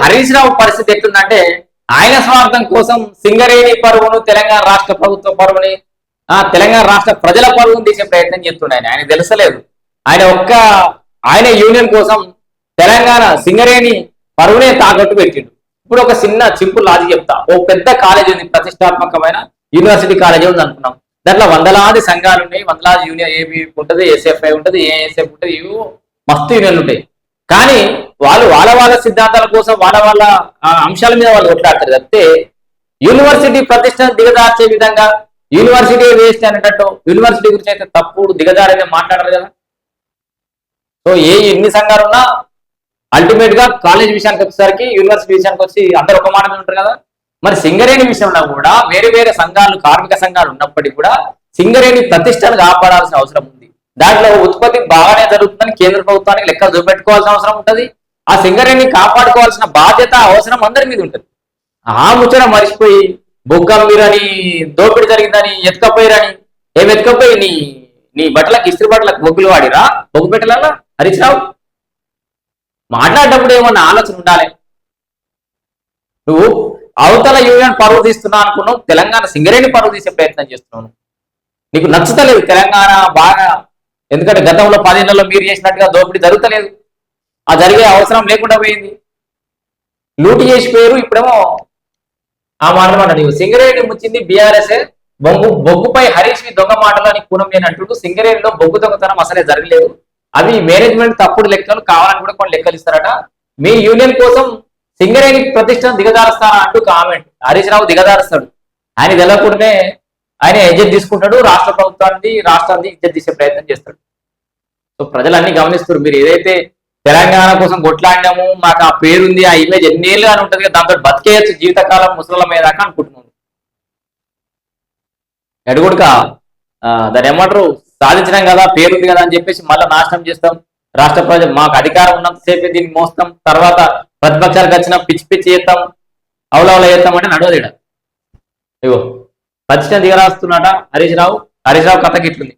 హరీష్ రావు పరిస్థితి ఎట్లుందంటే ఆయన స్వార్థం కోసం సింగరేణి పరువును తెలంగాణ రాష్ట్ర ప్రభుత్వ పరువుని తెలంగాణ రాష్ట్ర ప్రజల పరువును తీసే ప్రయత్నం చేస్తుండే ఆయన తెలుసలేదు. ఆయన యూనియన్ కోసం తెలంగాణ సింగరేణి పరువునే తాకట్టు పెట్టిండు. ఇప్పుడు ఒక చిన్న సింపుల్ లాజిక్ చెప్తా. ఓ పెద్ద కాలేజ్ ఉంది, ప్రతిష్టాత్మకమైన యూనివర్సిటీ కాలేజీ ఉంది అనుకున్నాం. దాంట్లో వందలాది సంఘాలు ఉన్నాయి, వందలాది యూనియన్ ఏబీ ఉంటుంది, ఎస్ఎఫ్ఐ ఉంటుంది, ఏఎస్ఎఫ్ ఉంటుంది, ఇవి మస్తు యూనియన్లు ఉంటాయి. కానీ వాళ్ళ సిద్ధాంతాల కోసం వాళ్ళ అంశాల మీద వాళ్ళు కొట్లాడతారు తప్పితే యూనివర్సిటీ ప్రతిష్టను దిగదార్చే విధంగా యూనివర్సిటీ వేస్ట్ అనేటట్టు యూనివర్సిటీ గురించి అయితే తప్పుడు దిగజారనే మాట్లాడరు కదా. సో ఎన్ని సంఘాలు ఉన్నా అల్టిమేట్ గా కాలేజ్ విషయానికి వచ్చేసరికి యూనివర్సిటీ విషయానికి వచ్చి అందరు ఒక మాట మీద ఉంటారు కదా. మరి సింగరేణి విషయంలో కూడా వేరే వేరే సంఘాలు, కార్మిక సంఘాలు ఉన్నప్పటికీ కూడా సింగరేణి ప్రతిష్టను కాపాడాల్సిన అవసరం ఉంది. దాంట్లో ఉత్పత్తి బాగానే జరుగుతుందని కేంద్ర ప్రభుత్వానికి లెక్కలు చూపెట్టుకోవాల్సిన అవసరం ఉంటుంది. ఆ సింగరేణిని కాపాడుకోవాల్సిన బాధ్యత, అవసరం అందరి మీద ఉంటుంది. ఆ ముచ్చట మర్చిపోయి బొగ్గమ్మిరని, దోపిడి జరిగిందని, ఎత్తుకపోయారని, ఏం ఎత్తుకపోయి నీ బట్టలకు, ఇస్త్రీ బట్టలకు బొగ్గులు వాడిరా బొగ్గు పెట్టాల హరీష్ రావు. మాట్లాడేటప్పుడు ఏమన్నా ఆలోచన ఉండాలి. నువ్వు అవతల యూనియన్ పరువు తీస్తున్నా అనుకున్నావు, తెలంగాణ సింగరేణి పరువు తీసే ప్రయత్నం చేస్తున్నావు. నీకు నచ్చుతలేదు తెలంగాణ బాగా, ఎందుకంటే గతంలో 10 ఏళ్లలో మీరు చేసినట్టుగా దోపిడీ జరుగుతలేదు. ఆ జరిగే అవసరం లేకుండా పోయింది, లూటి చేసిపోయారు. ఇప్పుడేమో ఆ మాట నీవు సింగరేణి ముచ్చింది బీఆర్ఎస్ఏ, బొగ్గుపై హరీష్ దొంగ మాటలు అని కూనం నేను అంటుంటూ సింగరేణిలో బొగ్గు దొంగతనం అసలే జరగలేదు, అవి మేనేజ్మెంట్ తప్పుడు లెక్కలు కావాలని కూడా కొన్ని లెక్కలు ఇస్తారట. మీ యూనియన్ కోసం సింగరేణి ప్రతిష్టను దిగజారుస్తారా అంటూ కామెంట్. హరీష్ రావు దిగజారుస్తాడు, ఆయన తెలవకుండానే ఆయన ఇజ్జత్ తీసుకుంటాడు, రాష్ట్ర ప్రభుత్వాన్ని రాష్ట్రాన్ని ఇజ్జత్ తీసే ప్రయత్నం చేస్తాడు. సో ప్రజలన్నీ గమనిస్తారు. మీరు ఏదైతే తెలంగాణ కోసం కొట్లాడినాము, మాకు ఆ పేరుంది, ఆ ఇమేజ్ ఎన్నేళ్ళు అని ఉంటుంది, దాంతో బతికేయచ్చు జీవితకాలం ముసల మీద అనుకుంటున్నాను. ఎడుగుడుక దాన్ని ఏమంటారు, సాధించడం కదా, పేరుంది కదా అని చెప్పేసి మళ్ళీ నాశనం చేస్తాం. రాష్ట్ర ప్రజలు మాకు అధికారం ఉన్నంతసేపే దీన్ని మోస్తాం, తర్వాత ప్రతిపక్షాలకు వచ్చిన పిచ్చి చేస్తాం, అవలవల చేస్తాం అంటే నడవదేడ. ఇగో ప్రతిష్టం దిగరాస్తున్నాట హరీష్ రావు కథకి ఇట్లుంది.